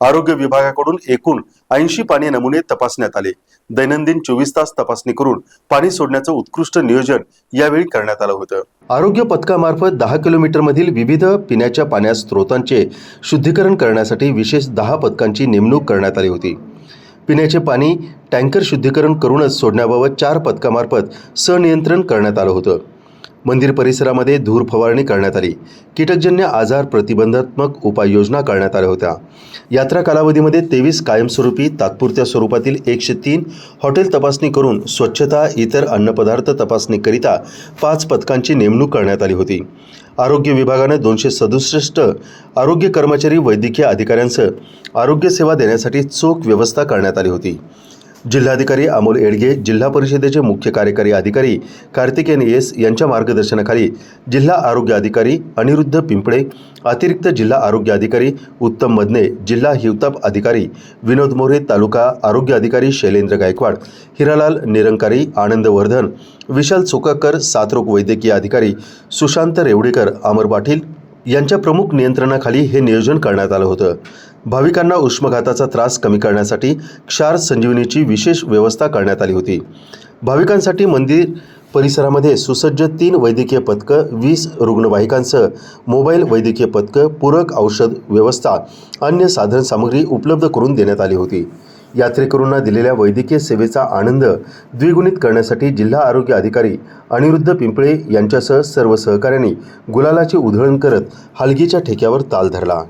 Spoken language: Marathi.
आरोग्य विभागाकडून एकूण 80 पाणी नमुने तपासण्यात आले। दैनंदिन 24 तास तपासणी करून पाणी सोडण्याचं उत्कृष्ट नियोजन यावेळी करण्यात आलं होतं। आरोग्य पथकामार्फत 10 किलोमीटर मधील विविध पिण्याच्या पाण्या स्त्रोतांचे शुद्धीकरण करण्यासाठी विशेष 10 पथकांची नेमणूक करण्यात आली होती। पिण्याचे पाणी टँकर शुद्धीकरण करूनच सोडण्याबाबत 4 पथकामार्फत सनियंत्रण करण्यात आलं होतं। मंदिर परिसरामध्ये धूर फवारणी करण्यात आली। कीटकजन्य आजार प्रतिबंधात्मक उपाययोजना करण्यात आल्या होत्या। यात्रा कालावधीमध्ये 23 कायमस्वरूपी तात्पुरत्या स्वरूपातील 103 हॉटेल तपासणी करून स्वच्छता इतर अन्नपदार्थ तपासणीकरिता 5 पथकांची नेमणूक करण्यात आली होती। आरोग्य विभागाने 267 आरोग्य कर्मचारी वैद्यकीय अधिकाऱ्यांसह आरोग्य सेवा देण्यासाठी चोख व्यवस्था करण्यात आली होती। जिल्हाधिकारी अमोल येडगे, जिल्हा परिषदेचे मुख्य कार्यकारी अधिकारी कार्तिकेयन एस यांच्या मार्गदर्शनाखाली जिल्हा आरोग्य अधिकारी अनिरुद्ध पिंपळे, अतिरिक्त जिल्हा आरोग्य अधिकारी उत्तम मदने, जिल्हा हिवताप अधिकारी विनोद मोरे, तालुका आरोग्य अधिकारी शैलेंद्र गायकवाड, हिरालाल निरंकारी, आनंद वर्धन, विशाल चोकाकर, साथरोग वैद्यकीय अधिकारी सुशांत रेवडेकर, अमर पाटील यांच्या प्रमुख नियंत्रणाखाली हे नियोजन करण्यात आलं होतं। भाविकांना उष्माघाताचा त्रास कमी करण्यासाठी क्षार संजीवनीची विशेष व्यवस्था करण्यात आली होती। भाविकांसाठी मंदिर परिसरामध्ये सुसज्ज 3 वैद्यकीय पथकं, 20 रुग्णवाहिकांसह मोबाईल वैद्यकीय पथकं, पूरक औषध व्यवस्था, अन्य साधन सामग्री उपलब्ध करून देण्यात आली होती। यात्रेकरूंना दिलेल्या वैद्यकीय सेवेचा आनंद द्विगुणित करण्यासाठी जिल्हा आरोग्य अधिकारी अनिरुद्ध पिंपळे यांच्यासह सर्व सहकाऱ्यांनी गुलालाची उधळण करत हलगीच्या ठेक्यावर ताल धरला।